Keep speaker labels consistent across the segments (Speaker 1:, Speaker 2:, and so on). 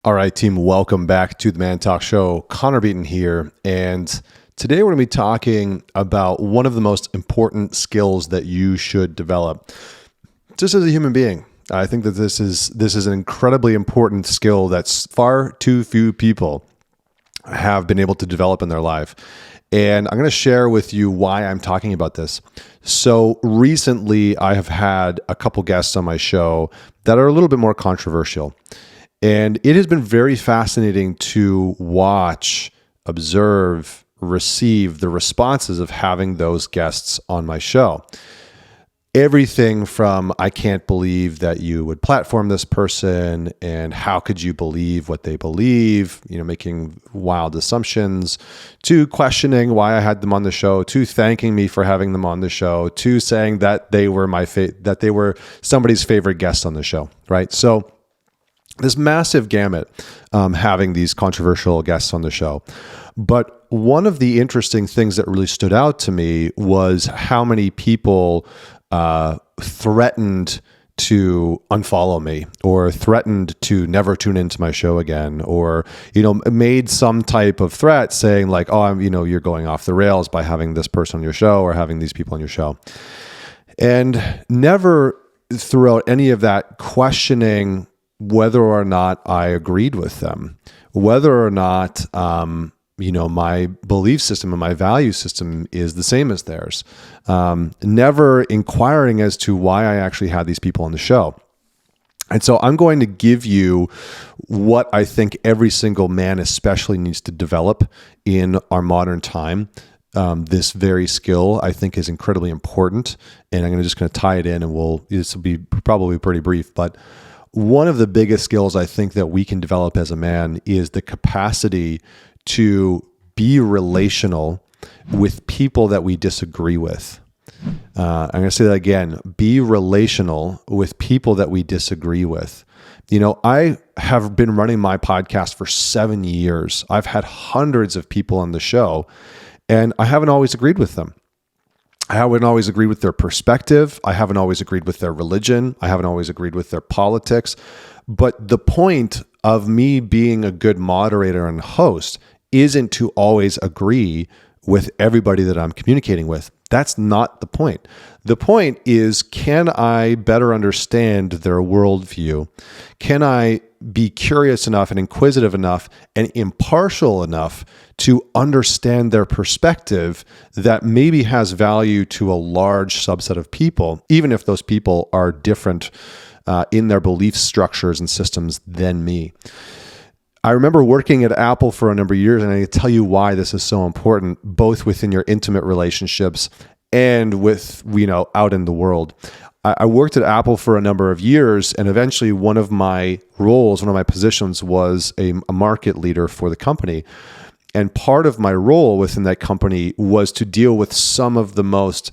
Speaker 1: All right, team, welcome back to the Man Talk Show. Connor Beaton here. And today we're going to be talking about one of the most important skills that you should develop just as a human being. I think that this is an incredibly important skill that's far too few people have been able to develop in their life. And I'm going to share with you why I'm talking about this. So recently, I have had a couple guests on my show that are a little bit more controversial. And it has been very fascinating to watch, observe, receive the responses of having those guests on my show. Everything from, I can't believe that you would platform this person, and how could you believe what they believe, making wild assumptions, to questioning why I had them on the show, to thanking me for having them on the show, to saying that they were that they were somebody's favorite guest on the show, right? So this massive gamut, having these controversial guests on the show. But one of the interesting things that really stood out to me was how many people threatened to unfollow me, or threatened to never tune into my show again, or made some type of threat saying like, oh, you're going off the rails by having this person on your show or having these people on your show. And never throughout any of that questioning whether or not I agreed with them, whether or not, my belief system and my value system is the same as theirs. Never inquiring as to why I actually had these people on the show. And so I'm going to give you what I think every single man especially needs to develop in our modern time. This very skill I think is incredibly important. And I'm just going to tie it in, and this will be probably pretty brief, but one of the biggest skills I think that we can develop as a man is the capacity to be relational with people that we disagree with. I'm going to say that again, be relational with people that we disagree with. I have been running my podcast for 7 years. I've had hundreds of people on the show, and I haven't always agreed with them. I haven't always agreed with their perspective. I haven't always agreed with their religion. I haven't always agreed with their politics. But the point of me being a good moderator and host isn't to always agree with everybody that I'm communicating with. That's not the point. The point is, can I better understand their worldview? Can I be curious enough and inquisitive enough and impartial enough to understand their perspective that maybe has value to a large subset of people, even if those people are different in their belief structures and systems than me? I remember working at Apple for a number of years, and I can tell you why this is so important, both within your intimate relationships and with, out in the world. I worked at Apple for a number of years, and eventually one of my positions was a market leader for the company. And part of my role within that company was to deal with some of the most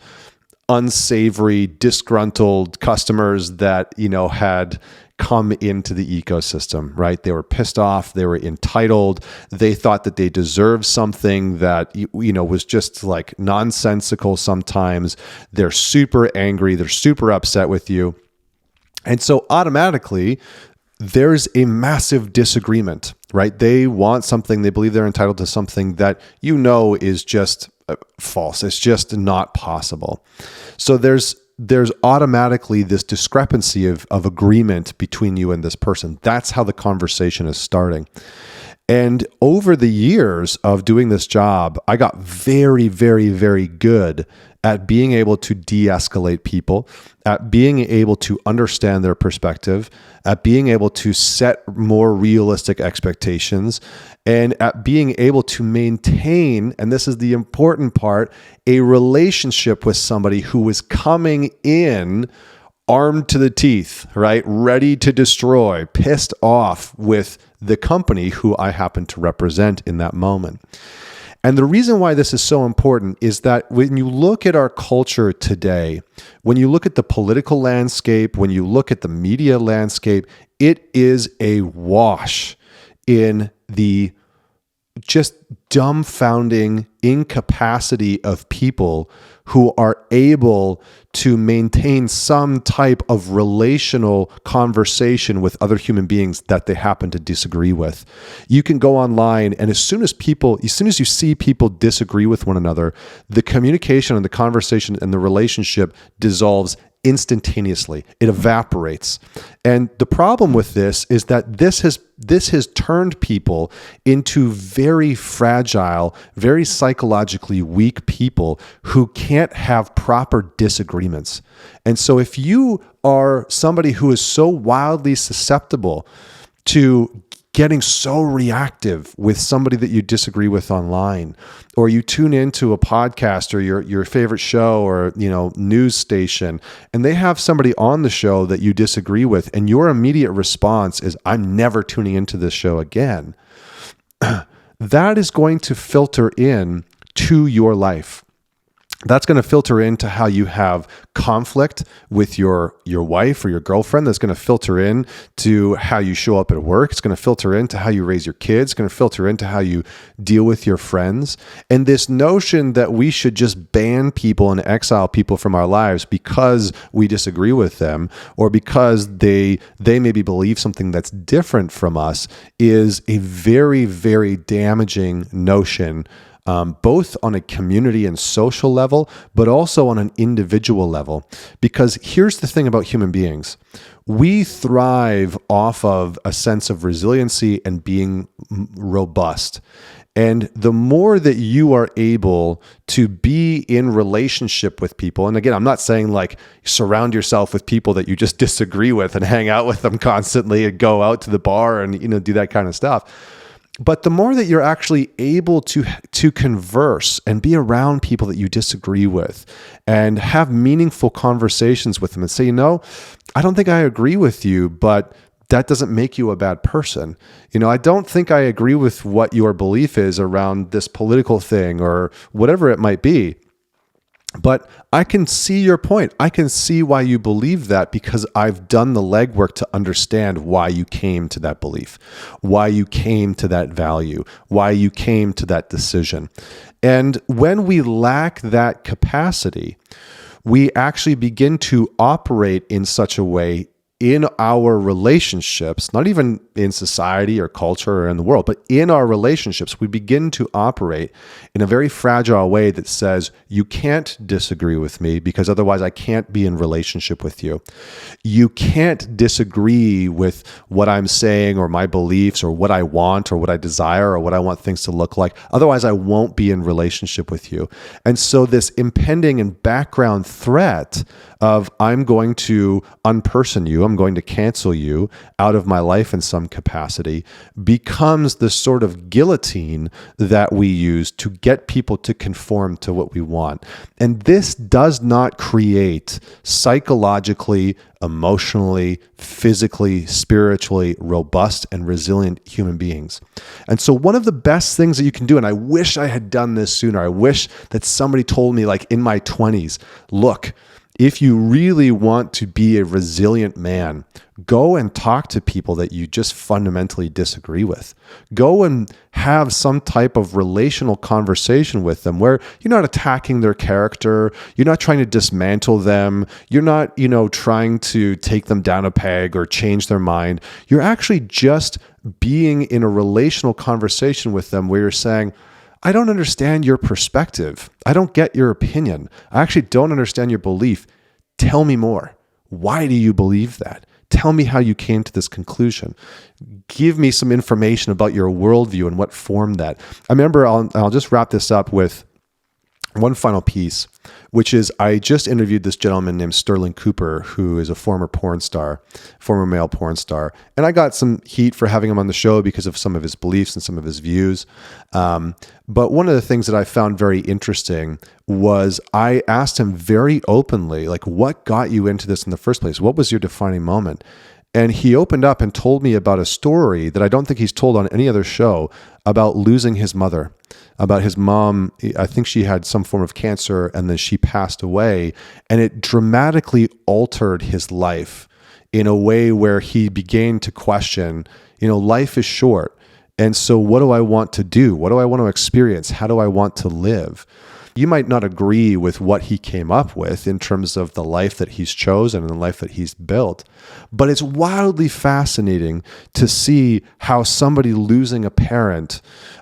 Speaker 1: unsavory, disgruntled customers that, had come into the ecosystem, right? They were pissed off. They were entitled. They thought that they deserved something that, was just like nonsensical sometimes. They're super angry. They're super upset with you. And so automatically, there's a massive disagreement, right? They want something. They believe they're entitled to something that is just false. It's just not possible. So there's automatically this discrepancy of agreement between you and this person. That's how the conversation is starting. And over the years of doing this job, I got very, very, very good at being able to de-escalate people, at being able to understand their perspective, at being able to set more realistic expectations, and at being able to maintain, and this is the important part, a relationship with somebody who is coming in armed to the teeth, right? Ready to destroy, pissed off with the company who I happen to represent in that moment. And the reason why this is so important is that when you look at our culture today, when you look at the political landscape, when you look at the media landscape, it is a wash in the just dumbfounding incapacity of people who are able to maintain some type of relational conversation with other human beings that they happen to disagree with. You can go online, and as soon as you see people disagree with one another, the communication and the conversation and the relationship dissolves instantaneously. It evaporates. And the problem with this is that this has turned people into very fragile, very psychologically weak people who can't have proper disagreements. And so if you are somebody who is so wildly susceptible to getting so reactive with somebody that you disagree with online, or you tune into a podcast or your favorite show or news station, and they have somebody on the show that you disagree with, and your immediate response is, I'm never tuning into this show again, that is going to filter in to your life. That's going to filter into how you have conflict with your wife or your girlfriend. That's going to filter in to how you show up at work. It's going to filter into how you raise your kids. It's going to filter into how you deal with your friends. And this notion that we should just ban people and exile people from our lives because we disagree with them, or because they maybe believe something that's different from us, is a very, very damaging notion. Both on a community and social level, but also on an individual level. Because here's the thing about human beings. We thrive off of a sense of resiliency and being robust. And the more that you are able to be in relationship with people, and again, I'm not saying like surround yourself with people that you just disagree with and hang out with them constantly and go out to the bar and do that kind of stuff. But the more that you're actually able to converse and be around people that you disagree with and have meaningful conversations with them and say, I don't think I agree with you, but that doesn't make you a bad person. I don't think I agree with what your belief is around this political thing or whatever it might be. But I can see your point. I can see why you believe that, because I've done the legwork to understand why you came to that belief, why you came to that value, why you came to that decision. And when we lack that capacity, we actually begin to operate in such a way in our relationships, not even in society or culture or in the world, but in our relationships, we begin to operate in a very fragile way that says, you can't disagree with me because otherwise I can't be in relationship with you. You can't disagree with what I'm saying or my beliefs or what I want or what I desire or what I want things to look like. Otherwise, I won't be in relationship with you. And so this impending and background threat of I'm going to unperson you, I'm going to cancel you out of my life in some capacity, becomes the sort of guillotine that we use to get people to conform to what we want. And this does not create psychologically, emotionally, physically, spiritually robust and resilient human beings. And so one of the best things that you can do, and I wish I had done this sooner, I wish that somebody told me like in my 20s, look, if you really want to be a resilient man, go and talk to people that you just fundamentally disagree with. Go and have some type of relational conversation with them where you're not attacking their character, you're not trying to dismantle them, you're not, trying to take them down a peg or change their mind. You're actually just being in a relational conversation with them where you're saying, I don't understand your perspective. I don't get your opinion. I actually don't understand your belief. Tell me more. Why do you believe that? Tell me how you came to this conclusion. Give me some information about your worldview and what formed that. I remember, I'll just wrap this up with one final piece, which is I just interviewed this gentleman named Sterling Cooper, who is a former male porn star. And I got some heat for having him on the show because of some of his beliefs and some of his views. But one of the things that I found very interesting was I asked him very openly, like, what got you into this in the first place? What was your defining moment? And he opened up and told me about a story that I don't think he's told on any other show about losing his mother, about his mom. I think she had some form of cancer and then she passed away. And it dramatically altered his life in a way where he began to question, life is short. And so what do I want to do? What do I want to experience? How do I want to live? You might not agree with what he came up with in terms of the life that he's chosen and the life that he's built, but it's wildly fascinating to see how somebody losing a parent,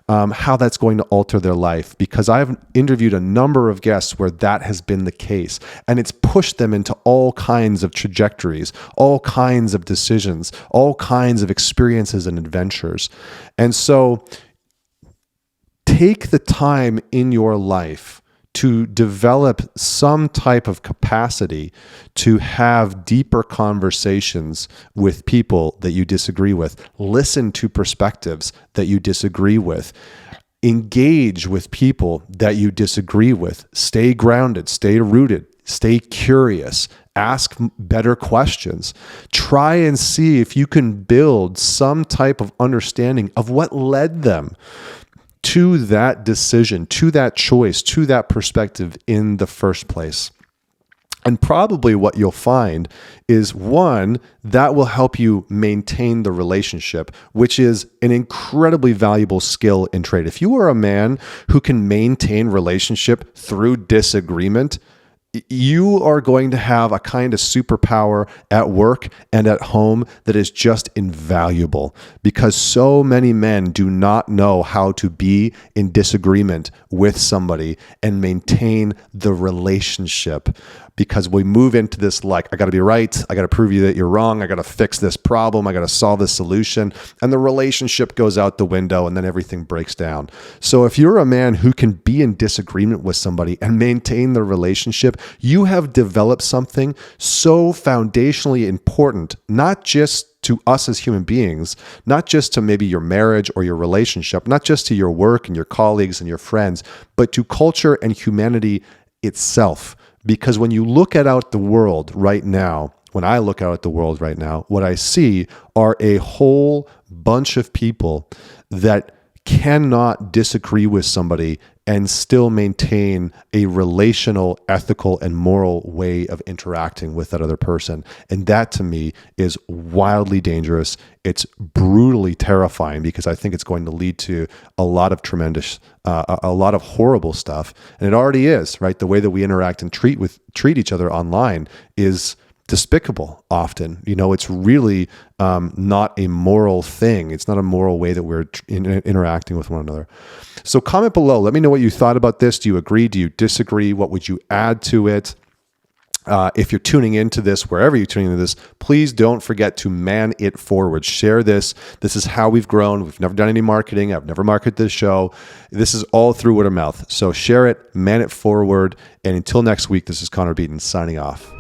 Speaker 1: how that's going to alter their life, because I've interviewed a number of guests where that has been the case, and it's pushed them into all kinds of trajectories, all kinds of decisions, all kinds of experiences and adventures. And so take the time in your life to develop some type of capacity to have deeper conversations with people that you disagree with. Listen to perspectives that you disagree with. Engage with people that you disagree with. Stay grounded, stay rooted, stay curious. Ask better questions. Try and see if you can build some type of understanding of what led them to that decision, to that choice, to that perspective in the first place. And probably what you'll find is, one, that will help you maintain the relationship, which is an incredibly valuable skill and trait. If you are a man who can maintain relationship through disagreement, you are going to have a kind of superpower at work and at home that is just invaluable, because so many men do not know how to be in disagreement with somebody and maintain the relationship. Because we move into this like, I got to be right, I got to prove you that you're wrong, I got to fix this problem, I got to solve this solution, and the relationship goes out the window and then everything breaks down. So if you're a man who can be in disagreement with somebody and maintain the relationship, you have developed something so foundationally important, not just to us as human beings, not just to maybe your marriage or your relationship, not just to your work and your colleagues and your friends, but to culture and humanity itself. Because when you look out the world right now, when I look out at the world right now, what I see are a whole bunch of people that cannot disagree with somebody and still maintain a relational, ethical, and moral way of interacting with that other person. And that to me is wildly dangerous. It's brutally terrifying, because I think it's going to lead to a lot of tremendous, a lot of horrible stuff. And it already is, right? The way that we interact and treat each other online is despicable often. It's really not a moral thing. It's not a moral way that we're interacting with one another. So comment below. Let me know what you thought about this. Do you agree? Do you disagree? What would you add to it? If you're tuning into this, wherever you're tuning into this, please don't forget to man it forward. Share this. This is how we've grown. We've never done any marketing. I've never marketed this show. This is all through word of mouth. So share it, man it forward. And until next week, this is Connor Beaton signing off.